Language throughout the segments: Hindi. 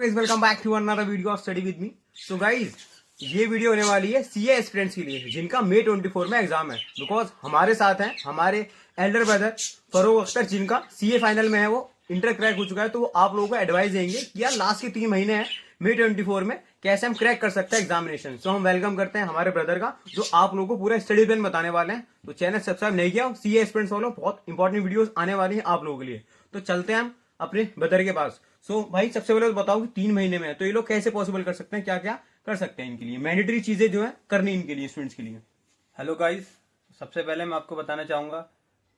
Welcome back to another video of study with me. So guys, ये वीडियो होने वाली है सीए एस्पिरेंट्स के लिए जिनका May 24 में एग्जाम है। बिकॉज हमारे साथ हैं हमारे एल्डर ब्रदर फरोग अख्तर, जिनका सीए फाइनल में है, वो इंटर क्रैक हो चुका है। तो वो आप लोगों को एडवाइस देंगे कि यार लास्ट के 3 महीने हैं May 24 में, कैसे हम क्रैक कर सकते हैं एग्जामिनेशन। सो हम वेलकम करते हैं हमारे ब्रदर का, जो आप लोगों को पूरा स्टडी प्लान बताने वाले हैं। तो चैनल सब्सक्राइब नहीं किया, सीए एस्पिरेंट्स वालों, बहुत इंपॉर्टेंट वीडियोस आने वाली हैं आप लोगों के लिए। तो चलते हैं हम अपने ब्रदर के पास। भाई सबसे पहले तो बताओ कि 3 महीने में है तो ये लोग कैसे पॉसिबल कर सकते हैं, क्या क्या कर सकते हैं इनके लिए, मैंडेटरी चीजें जो है करनी इनके लिए, स्टूडेंट्स के लिए। हेलो गाइस, सबसे पहले मैं आपको बताना चाहूँगा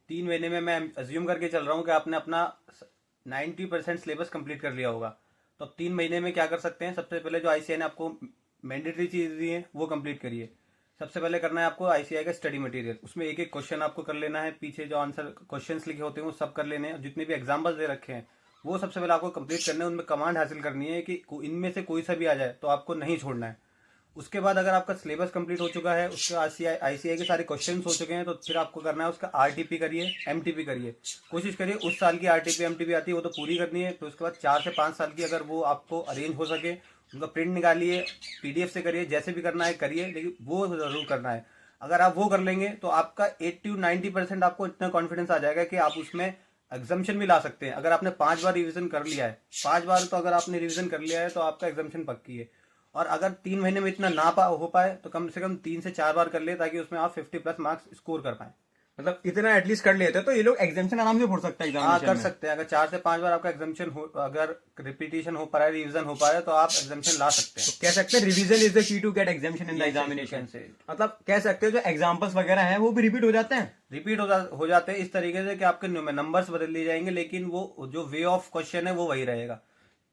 3 महीने में मैं अज्यूम करके चल रहा हूँ कि आपने अपना 90% सिलेबस कंप्लीट कर लिया होगा। तो अब 3 महीने में क्या कर सकते हैं? सबसे पहले जो आईसीआई ने आपको मैंडेटरी चीज़ दी है वो कंप्लीट करिए। सबसे पहले करना है आपको आईसीआई का स्टडी मटेरियल, उसमें एक एक क्वेश्चन आपको कर लेना है, पीछे जो आंसर क्वेश्चंस लिखे होते हैं वो सब कर लेने हैं, जितने भी एग्जाम्पल्स दे रखे हैं वो सबसे पहले आपको कंप्लीट करना है। उनमें कमांड हासिल करनी है कि इनमें से कोई सा भी आ जाए तो आपको नहीं छोड़ना है। उसके बाद अगर आपका सिलेबस कंप्लीट हो चुका है, उसके आईसीआई के सारे क्वेश्चंस हो चुके हैं, तो फिर आपको करना है उसका आरटीपी करिए, एमटीपी करिए। कोशिश करिए उस साल की आरटीपी एमटीपी आती है वो तो पूरी करनी है। तो उसके बाद 4 से 5 साल की अगर वो आपको अरेंज हो सके उनका प्रिंट निकालिए, पीडीएफ से करिए, जैसे भी करना है करिए, लेकिन वो जरूर करना है। अगर आप वो कर लेंगे तो आपका 80-90% आपको इतना कॉन्फिडेंस आ जाएगा कि आप उसमें एग्जाम्शन भी ला सकते हैं। अगर आपने 5 बार रिवीजन कर लिया है, 5 बार तो अगर आपने रिवीजन कर लिया है तो आपका एग्जाम्शन पक्की है। और अगर 3 महीने में इतना ना हो पाए तो कम से कम 3 से 4 बार कर ले, ताकि उसमें आप 50+ मार्क्स स्कोर कर पाए। मतलब इतना एटलीस्ट कर लेते हैं तो ये लोग एग्जामिनेशन आराम से फोड़ सकते हैं। हाँ, कर सकते हैं। अगर 4 से 5 बार आपका एग्जाम्शन हो, अगर रिपीटेशन हो पा रहा है, रिवीजन हो पा रहा है, तो आप एग्जाम्शन ला सकते हैं। तो कह सकते हैं revision is the key to get examination in the examination से। मतलब कह सकते हैं जो एग्जाम्पल्स वगैरह हैं वो भी रिपीट हो जाते हैं, हो जाते हैं इस तरीके से कि आपके नंबर्स बदल लिए जाएंगे, लेकिन वो जो वे ऑफ क्वेश्चन है वो वही रहेगा।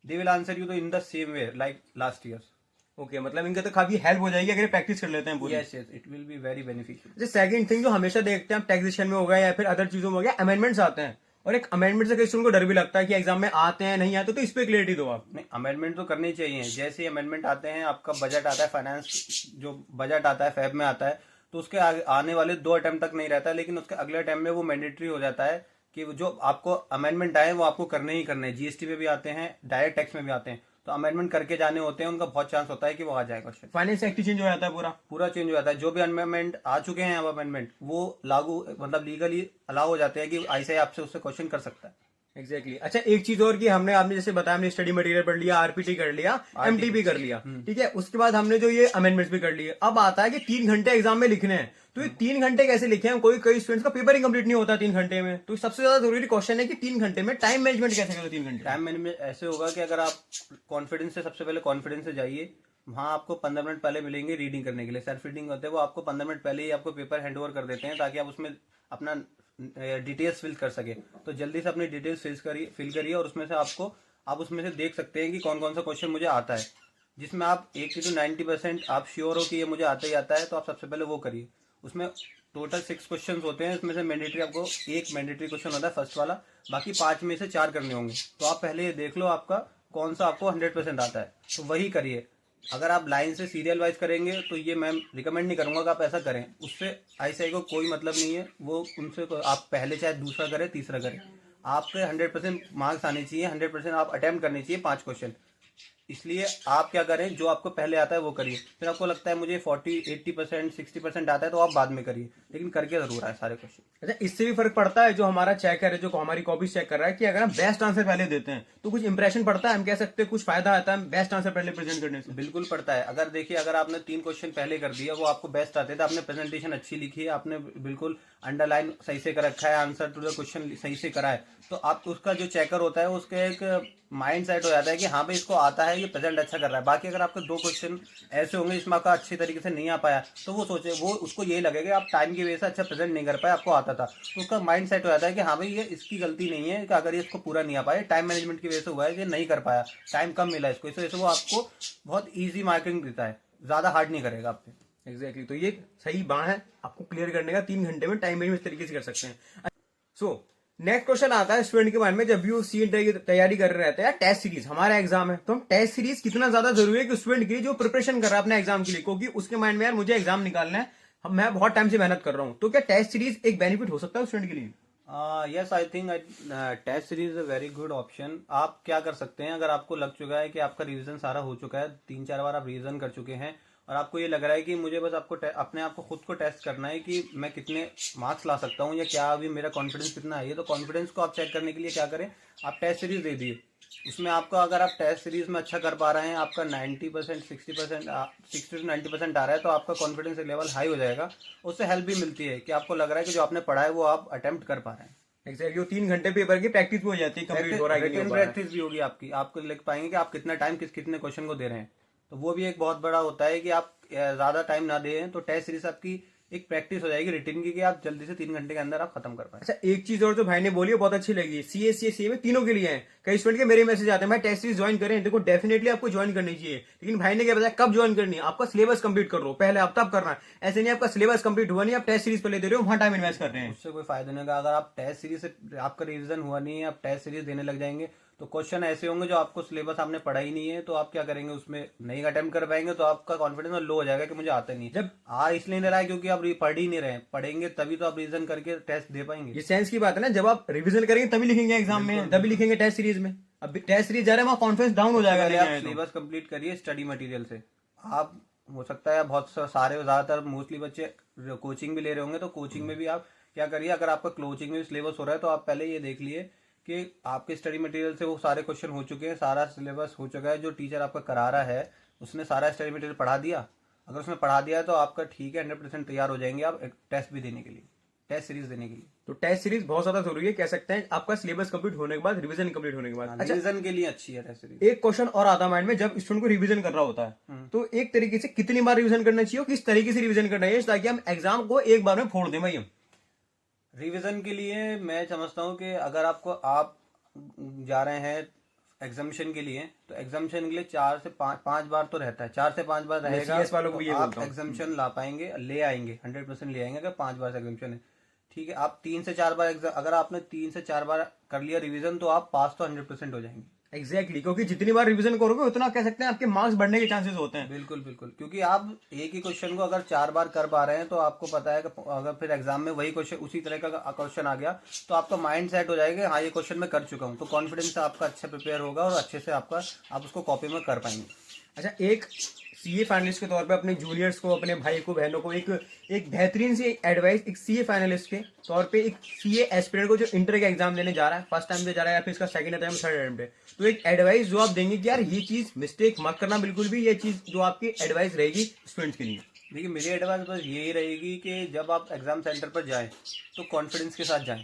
दे विल आंसर यू तो in the same way like last year. Okay, मतलब इनका तो काफी हेल्प हो जाएगी अगर प्रैक्टिस कर लेते हैं पूरी। Yes, it will be very beneficial. Second thing जो हमेशा देखते हैं टैक्सेशन में हो गया या फिर अदर चीजों में हो गया, अमेंडमेंट्स आते हैं, और एक अमेंडमेंट से कई स्टूडेंट को डर भी लगता है कि एग्जाम में आते हैं नहीं आते, तो इस पे क्लियरिटी दो आप। नहीं, अमेंडमेंट तो करनी चाहिए। जैसे अमेंडमेंट आते हैं, आपका बजट आता है, फाइनेंस जो बजट आता है फेब में आता है, तो उसके आने वाले 2 अटेम्प्ट तक नहीं रहता है, लेकिन उसके अगले अटेम्प्ट में वो मैंडेटरी हो जाता है कि जो आपको अमेंडमेंट आए वो आपको करने ही करने हैं। जीएसटी में भी आते हैं, डायरेक्ट टैक्स में भी आते हैं, तो अमेंडमेंट करके जाने होते हैं। उनका बहुत चांस होता है कि वो आ जाए क्वेश्चन। फाइनेंस एक्ट चेंज हो जाता है, पूरा चेंज हो जाता है। जो भी अमेंडमेंट आ चुके हैं अब अमेंडमेंट वो लागू, मतलब लीगली अलाउ हो जाते हैं कि आईसीआई आपसे उससे क्वेश्चन कर सकता है। एग्जैक्टली। अच्छा, एक चीज और कि आपने जैसे बताया, हमने स्टडी मटेरियल पढ़ लिया, आरपीटी कर लिया, एमटीपी कर लिया, ठीक है। उसके बाद हमने जो ये अमेंडमेंट्स भी कर लिए। अब आता है कि 3 घंटे एग्जाम में लिखने हैं, तो ये 3 घंटे कैसे लिखे हैं? कई स्टूडेंट्स का पेपर ही कंप्लीट नहीं होता 3 घंटे में। तो सबसे ज्यादा जरूरी क्वेश्चन है कि 3 घंटे में टाइम मैनेजमेंट कैसे करें? 3 घंटे टाइम मैनेजमेंट ऐसे होगा कि अगर आप कॉन्फिडेंस से, सबसे पहले कॉन्फिडेंस से जाइए। वहाँ आपको 15 मिनट पहले मिलेंगे रीडिंग करने के लिए। सेल्फ रीडिंग होते हैं, वो आपको 15 मिनट पहले ही आपको पेपर हैंड ओवर कर देते हैं, ताकि आप उसमें अपना डिटेल्स फिल कर सके। तो जल्दी से अपनी डिटेल्स फिल करिए, और उसमें से आप उसमें से देख सकते हैं कि कौन कौन सा क्वेश्चन मुझे आता है, जिसमें आप 80-90% आप श्योर हो कि ये मुझे आता ही आता है, तो आप सबसे पहले वो करिए। उसमें टोटल 6 क्वेश्चन होते हैं, इसमें से मैंडेटरी आपको एक मैंडेटरी क्वेश्चन होता है फर्स्ट वाला, बाकी 5 में से 4 करने होंगे। तो आप पहले ये देख लो आपका कौन सा आपको 100% आता है, तो वही करिए। अगर आप लाइन से सीरियल वाइज करेंगे तो ये मैं रिकमेंड नहीं करूंगा कि आप ऐसा करें, उससे आईसीआई को कोई मतलब नहीं है। वो उनसे आप पहले चाहे दूसरा करें तीसरा करें, आपके 100% मार्क्स आने चाहिए, 100% आप अटेम्प्ट करने चाहिए 5 क्वेश्चन। इसलिए आप क्या करें, जो आपको पहले आता है वो करिए। फिर आपको लगता है मुझे 40-80% 60% आता है, तो आप बाद में करिए, लेकिन करके जरूर आए सारे क्वेश्चन। अच्छा, इससे भी फर्क पड़ता है जो हमारा चेकर है, जो हमारी कॉपी चेक कर रहा है, कि अगर हम बेस्ट आंसर पहले देते हैं तो कुछ इंप्रेशन पड़ता है, हम कह सकते हैं कुछ फायदा आता है बेस्ट आंसर पहले प्रेजेंट करने से? बिल्कुल पड़ता है। अगर देखिए, अगर आपने 3 क्वेश्चन पहले कर दिया, वो आपको बेस्ट आते थे, आपने प्रेजेंटेशन अच्छी लिखी है, आपने बिल्कुल अंडरलाइन सही से कर रखा है, आंसर टू द क्वेश्चन सही से करा है, तो आप उसका जो चेकर होता है उसका एक माइंड सेट हो जाता है कि हाँ भाई इसको आता है, ये प्रेजेंट अच्छा कर रहा है। बाकी अगर आपके 2 क्वेश्चन ऐसे होंगे जिसमें आपका अच्छी तरीके से नहीं आ पाया, तो वो उसको यही लगेगा आप टाइम की वजह से अच्छा प्रेजेंट नहीं कर पाए, आपको आता था। तो उसका माइंड सेट हो जाता है कि हाँ भाई ये इसकी गलती नहीं है कि अगर ये इसको पूरा नहीं आ पाया, टाइम मैनेजमेंट की वजह से हुआ है कि नहीं कर पाया, टाइम कम मिला इसको, इस वजह से वो आपको बहुत ईजी मार्किंग देता है, ज्यादा हार्ड नहीं करेगा आप पे। एग्जैक्टली। तो ये सही बात है आपको क्लियर करने का, 3 घंटे में टाइम मैनेजमेंट इस तरीके से कर सकते हैं। सो नेक्स्ट क्वेश्चन आता है स्टूडेंट के बारे में, जब भी वो सी इंटर की तैयारी कर रहे रहते हैं, टेस्ट सीरीज हमारा एग्जाम है, तो हम टेस्ट सीरीज कितना ज्यादा जरूरी है कि स्टूडेंट की जो प्रिपरेशन कर रहा है अपने एग्जाम के लिए, क्योंकि उसके माइंड में यार मुझे एग्जाम निकालना है, मैं बहुत टाइम से मेहनत कर रहा हूं, तो क्या टेस्ट सीरीज एक बेनिफिट हो सकता है स्टूडेंट के लिए? Yes, I think test series a very good option. आप क्या कर सकते हैं, अगर आपको लग चुका है कि आपका रिवीजन सारा हो चुका है, 3-4 बार आप रिवीजन कर चुके हैं और आपको ये लग रहा है कि मुझे बस आपको अपने आप को खुद को टेस्ट करना है कि मैं कितने मार्क्स ला सकता हूँ या क्या अभी मेरा कॉन्फिडेंस कितना है, तो कॉन्फिडेंस को आप चेक करने के लिए क्या करें, आप टेस्ट सीरीज दे दिए। उसमें आपका अगर आप टेस्ट सीरीज में अच्छा कर पा रहे हैं, आपका 90%, 60%, 60 to 90% आ रहा है, तो आपका कॉन्फिडेंस लेवल हाई हो जाएगा। उससे हेल्प भी मिलती है कि आपको लग रहा है कि जो आपने पढ़ा है वो आप अटेम्प्ट कर पा रहे हैं। एग्जैक्टली, वो 3 घंटे पेपर की प्रैक्टिस भी हो जाती है, कंप्लीट हो रहा है कि नहीं हो रिटन पा रहा है। प्रैक्टिस भी होगी आपकी, आपको लिख पाएंगे कि आप कितना टाइम कितने क्वेश्चन को दे रहे हैं। तो वो भी एक बहुत बड़ा होता है कि आप ज्यादा टाइम ना दें, तो टेस्ट सीरीज आपकी एक प्रैक्टिस हो जाएगी रिटन की कि आप जल्दी से 3 घंटे के अंदर आप खत्म कर पाए। अच्छा, एक चीज और जो भाई ने बोली है बहुत अच्छी लगी, सी में तीनों के लिए है। कई स्टूडेंट के मेरे मैसेज आते हैं, भाई टेस्ट सीरीज ज्वाइन करें, देखो डेफिनेटली आपको ज्वाइन करनी चाहिए, लेकिन भाई ने क्या बताया कब ज्वाइन करनी है, आपका सिलेबस कंप्लीट कर लो पहले, आप तब करना है। ऐसे नहीं आपका सिलेबस कंप्लीट हुआ नहीं, आप टेस्ट सीरीज पहले दे रहे हो, वहां टाइम इन्वेस्ट कर रहे हैं। उससे कोई फायदा नहीं होगा। अगर आप टेस्ट सीरीज से आपका रिवीजन हुआ नहीं है, आप टेस्ट सीरीज देने लग जाएंगे, तो क्वेश्चन ऐसे होंगे जो आपको सिलेबस आपने पढ़ा ही नहीं है, तो आप क्या करेंगे, उसमें नहीं अटेम्प्ट कर पाएंगे, तो आपका कॉन्फिडेंस लो हो जाएगा कि मुझे आता नहीं है। जब आ इसलिए नहीं रहा है क्योंकि आप पढ़ ही नहीं रहे हैं, पढ़ेंगे तभी तो आप रिवीजन करके टेस्ट दे पाएंगे। ये सेंस की बात है ना, जब आप रिवीजन करेंगे तभी लिखेंगे एग्जाम में, तभी लिखेंगे टेस्ट सीरीज में। अब टेस्ट सीरीज जा रहे हैं, वहां कॉन्फिडेंस डाउन हो जाएगा। पहले नहीं आप आए तो। सिलेबस कंप्लीट करिए स्टडी मटेरियल से। आप हो सकता है बहुत सारे ज्यादातर मोस्टली बच्चे कोचिंग भी ले रहे होंगे, तो कोचिंग में भी आप क्या करिए, अगर आपका कोचिंग में सिलेबस हो रहा है तो आप पहले ये देख लिए कि आपके स्टडी मटेरियल से वो सारे क्वेश्चन हो चुके हैं, सारा सिलेबस हो चुका है, जो टीचर आपका करा रहा है उसने सारा स्टडी मटेरियल पढ़ा दिया। अगर उसने पढ़ा दिया है तो आपका ठीक है, 100% तैयार हो जाएंगे आप टेस्ट भी देने के लिए, टेस्ट सीरीज देने के लिए। तो टेस्ट सीरीज बहुत ज्यादा जरूरी है, कह सकते हैं आपका सिलेबस कंप्लीट होने के बाद, रिवीजन कंप्लीट होने के बाद। अच्छा, रिवीजन के लिए अच्छी है टेस्ट सीरीज। एक क्वेश्चन और आता माइंड में, जब स्टूडेंट को रिवीजन कर रहा होता है तो एक तरीके से कितनी बार रिवीजन करना चाहिए और किस तरीके से रिवीजन करना चाहिए ताकि हम एग्जाम को एक बार में फोड़ दें भाई हम। रिवीजन के लिए मैं समझता हूँ कि अगर आप जा रहे हैं एग्जामिशन के लिए, तो एग्जामिशन के लिए 4 से 5 बार तो रहता है, 4 से 5 बार रहेगा, CS वालों को भी ये तो आप बोलता हूँ। एग्जामिशन ला पाएंगे, ले आएंगे, 100% ले आएंगे अगर 5 बार से एग्जामिशन है। ठीक है, आप 3 से 4 बार अगर आपने 3 से 4 बार कर लिया रिवीजन, तो आप पास तो 100% हो जाएंगे। एग्जैक्टली, क्योंकि जितनी बार रिवीजन करोगे उतना कह सकते हैं आपके मार्क्स बढ़ने के चांसेस होते हैं। बिल्कुल बिल्कुल, क्योंकि आप एक ही क्वेश्चन को अगर 4 बार कर पा रहे हैं, तो आपको पता है कि अगर फिर एग्जाम में वही क्वेश्चन उसी तरह का क्वेश्चन आ गया, तो आपका माइंड सेट हो जाएगा, हाँ ये क्वेश्चन मैं कर चुका हूँ, तो कॉन्फिडेंस आपका अच्छा प्रिपेयर होगा और अच्छे से आप उसको कॉपी में कर पाएंगे। अच्छा, एक सीए फाइनलिस्ट के तौर पे अपने जूनियर्स को, अपने भाई को, बहनों को एक बेहतरीन सी एडवाइस, एक सीए फाइनलिस्ट के तौर पे, एक सीए एस्पिरेंट को जो इंटर का एग्जाम देने जा रहा है, फर्स्ट टाइम दे जा रहा है या फिर इसका सेकंड अटेम्प्ट, थर्ड अटेम्प्ट है, तो एक एडवाइस जो आप देंगे कि यार ये चीज मिस्टेक मत करना बिल्कुल भी, ये चीज जो आपकी एडवाइस रहेगी स्टूडेंट्स के लिए। देखिए, मेरी एडवाइस बस यही रहेगी कि जब आप एग्जाम सेंटर पर जाएं तो कॉन्फिडेंस के साथ जाएं।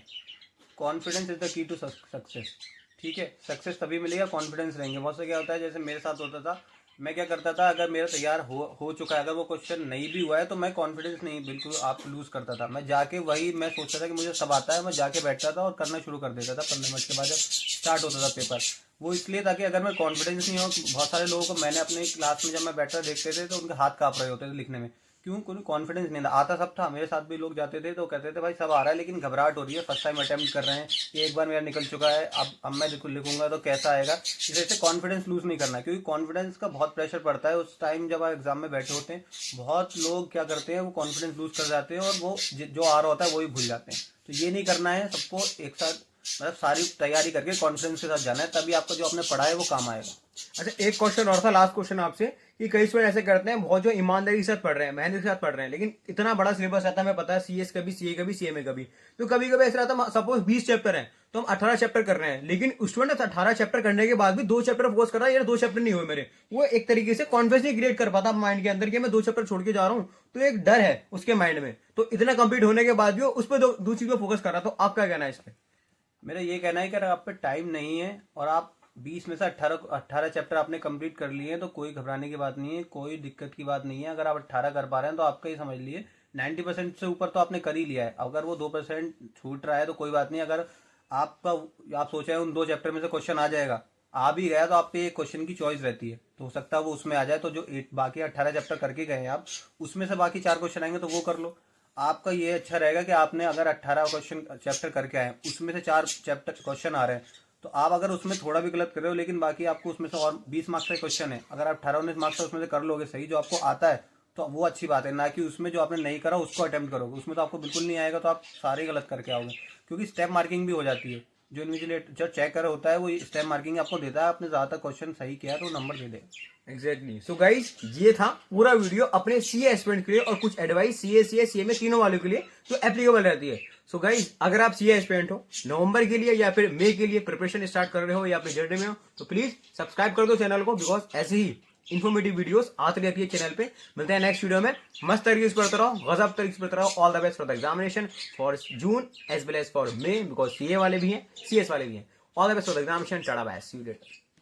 Confidence is the key to success. ठीक है, सक्सेस तभी मिलेगा कॉन्फिडेंस रहेंगे। बहुत से क्या होता है, जैसे मेरे साथ होता था, मैं क्या करता था, अगर मेरा तैयार हो चुका है, अगर वो क्वेश्चन नहीं भी हुआ है, तो मैं कॉन्फिडेंस नहीं बिल्कुल आप लूज करता था। मैं जाके वही मैं सोचता था कि मुझे सब आता है, मैं जाके बैठता था और करना शुरू कर देता था 15 मिनट के बाद जब स्टार्ट होता था पेपर। वो इसलिए ताकि अगर मैं कॉन्फिडेंस नहीं हो, बहुत सारे लोगों को मैंने अपने क्लास में जब मैं बैठा देखते थे तो उनके हाथ कांप रहे होते थे लिखने में। क्यों? कोई कॉन्फिडेंस नहीं था, आता सब था। मेरे साथ भी लोग जाते थे तो कहते थे भाई सब आ रहा है लेकिन घबराहट हो रही है, फर्स्ट टाइम अटेम्प्ट कर रहे हैं, ये एक बार मेरा निकल चुका है, अब मैं लिखूंगा तो कैसा आएगा। इस वजह से कॉन्फिडेंस लूज नहीं करना, क्योंकि कॉन्फिडेंस का बहुत प्रेशर पड़ता है उस टाइम जब आप एग्जाम में बैठे होते हैं। बहुत लोग क्या करते हैं, वो कॉन्फिडेंस लूज कर जाते हैं और वो जो आ रहा होता है वही भूल जाते हैं। तो ये नहीं करना है, सबको एक साथ मतलब सारी तैयारी करके कॉन्फिडेंस के साथ जाना है, तभी आपका जो आपने पढ़ा है वो काम आएगा। अच्छा, एक क्वेश्चन और था, लास्ट क्वेश्चन आपसे, कि कई स्टूडेंट ऐसे करते हैं, बहुत जो ईमानदारी के साथ पढ़ रहे हैं, मेहनत के साथ पढ़ रहे हैं, लेकिन इतना बड़ा सिलेबस आता है, हमें पता है सीएस कभी, सीए कभी, सीएमए कभी, तो कभी कभी ऐसा रहता है, सपोज 20 चैप्टर है तो हम 18 चैप्टर कर रहे हैं, लेकिन स्टूडेंट 18 चैप्टर करने के बाद भी 2 चैप्टर फोकस कर रहा है, यार 2 चैप्टर नहीं हुए मेरे, वो एक तरीके से कॉन्फिडेंस नहीं क्रिएट कर पाता माइंड के अंदर कि मैं 2 चैप्टर छोड़ के जा रहा हूँ, तो एक डर है उसके माइंड में, तो इतना कंप्लीट होने के बाद भी वो उस पर दूसरी चीज पे फोकस कर रहा है। तो आप क्या कहना है इस पे? मेरा ये कहना है कि अगर आप पे टाइम नहीं है और आप 20 में से 18 चैप्टर आपने कंप्लीट कर लिए हैं, तो कोई घबराने की बात नहीं है, कोई दिक्कत की बात नहीं है। अगर आप 18 कर पा रहे हैं तो आपका ही समझ लिए 90% से ऊपर तो आपने कर ही लिया है। अगर वो 2% छूट रहा है तो कोई बात नहीं। अगर आप सोच रहे हैं उन 2 चैप्टर में से क्वेश्चन आ जाएगा, आ भी गया, तो आप पे एक क्वेश्चन की चॉइस रहती है, तो हो सकता है वो उसमें आ जाए। तो जो बाकी 18 चैप्टर करके गए हैं आप, उसमें से बाकी 4 क्वेश्चन आएंगे तो वो कर लो। आपका ये अच्छा रहेगा कि आपने अगर 18 क्वेश्चन चैप्टर करके आए, उसमें से 4 चैप्टर क्वेश्चन आ रहे हैं, तो आप अगर उसमें थोड़ा भी गलत कर रहे हो, लेकिन बाकी आपको उसमें से और 20 मार्क्स का क्वेश्चन है, अगर आप 18-19 मार्क्स का उसमें से कर लोगे सही, जो आपको आता है, तो वो अच्छी बात है, ना कि उसमें जो आपने नहीं करा उसको अटेम्प्ट करोगे, उसमें तो आपको बिल्कुल नहीं आएगा तो आप सारे गलत करके आओगे, क्योंकि स्टेप मार्किंग भी हो जाती है। जो इन्विजिलेटर जो चेक कर होता है वो स्टेप मार्किंग आपको देता है, आपने ज़्यादातर क्वेश्चन सही किया है तो नंबर दे देगा। एग्जैक्टली। सो गाइज ये था पूरा वीडियो अपने सीए एस्पिरेंट के लिए और कुछ एडवाइस सीए में तीनों वालों के लिए जो एप्लीकेबल रहती है। सो गाइज अगर आप सीए एस्पिरेंट हो, नवंबर के लिए या फिर मई के लिए प्रिपरेशन स्टार्ट कर रहे हो या अपने जर्नी में हो, तो प्लीज सब्सक्राइब कर दो चैनल को, बिकॉज ऐसे ही इन्फॉर्मेटिव वीडियोस आती रहती है चैनल पे। मिलते हैं नेक्स्ट वीडियो में, मस्त तरीके से पढ़ते रहो, गजब तरीके से पढ़ते रहो। All the best for the examination for June as well as for May, because CA वाले भी हैं, सीएस वाले भी हैं। All the best for the examination. Tata bye, see you letter.